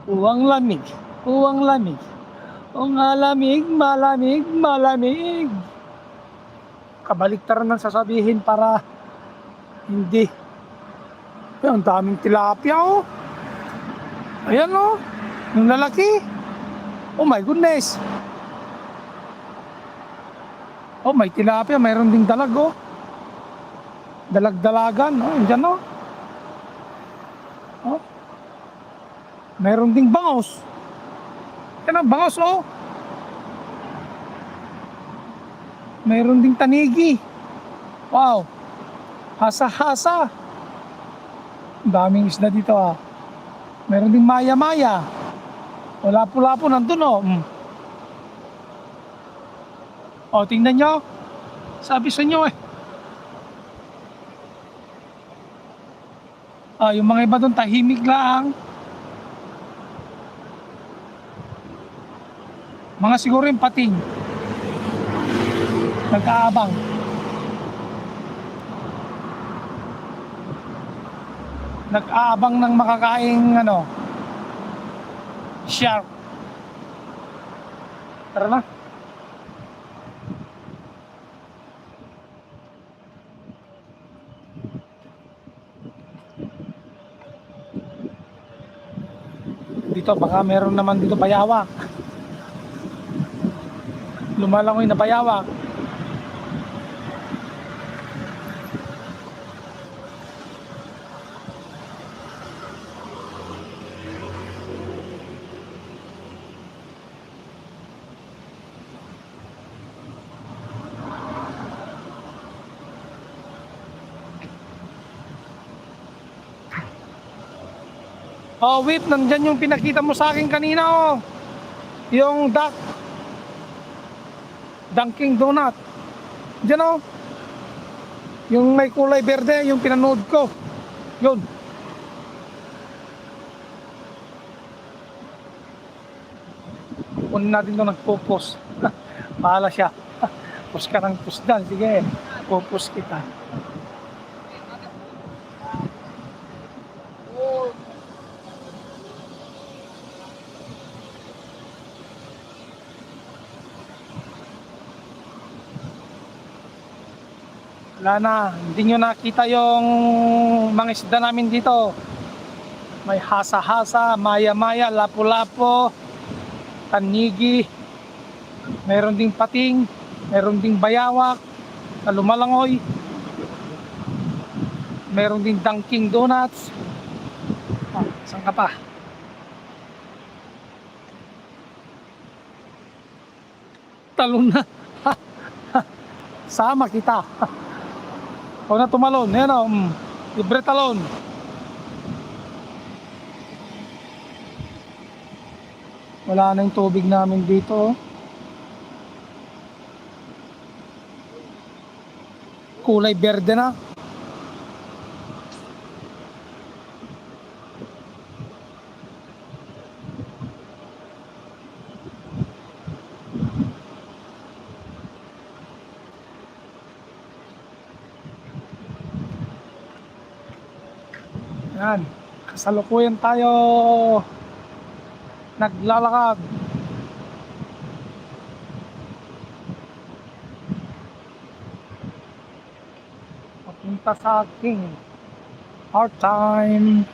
Uwang lamig, uwang lamig. O nga lamig, malamig, malamig. Kabaliktaran ng sasabihin para hindi. Ay, ang daming tilapia oh. Ayan oh, yung lalaki. Oh my goodness. Oh, may tilapia, mayroon ding dalag oh. Dalag-dalagan, oh, andyan oh. Oh. Mayroon ding bangos. Yan ang bangos oh. Mayroon ding tanigi. Wow. Hasa-hasa. Daming isda dito ah. Mayroon ding maya-maya. O lapu-lapu nandun oh. O tingnan nyo. Sabi sa inyo eh. Yung mga iba doon tahimik lang. Mga siguro yung pating. Nagkaabang. Nag-aabang ng makakaing shark. Tara na. Dito baka meron naman dito bayawak. Lumalangoy na bayawak. Oh, Whip, nandyan yung pinakita mo sa akin kanina oh. Yung Dunkin Donut. Diyan oh. Yung may kulay berde, yung pinanood ko. Yun. Kunin natin ito nagpo-post. Bahala siya. Post ka ng post dyan. Sige, po-post kita. Wala na, hindi nyo nakita yung mga isda namin dito. May hasa-hasa, maya-maya, lapu-lapo, tanigi, mayroon ding pating, mayroon ding bayawak, lumalangoy, mayroon ding Dunkin Donuts. Saan ka pa? Talon na. Sama kita. Huwag na tumalon. Yan o. Libre talon. Wala na yung tubig namin dito. Kulay berde na. Yan, kasalukuyan tayo naglalakad. Papunta sa aking part time.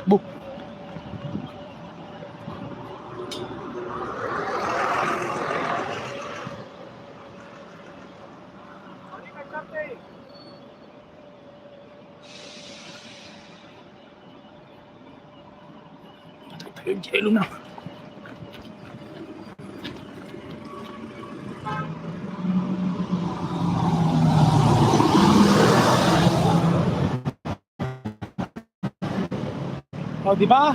Bu. Yung yelo na. O, di ba?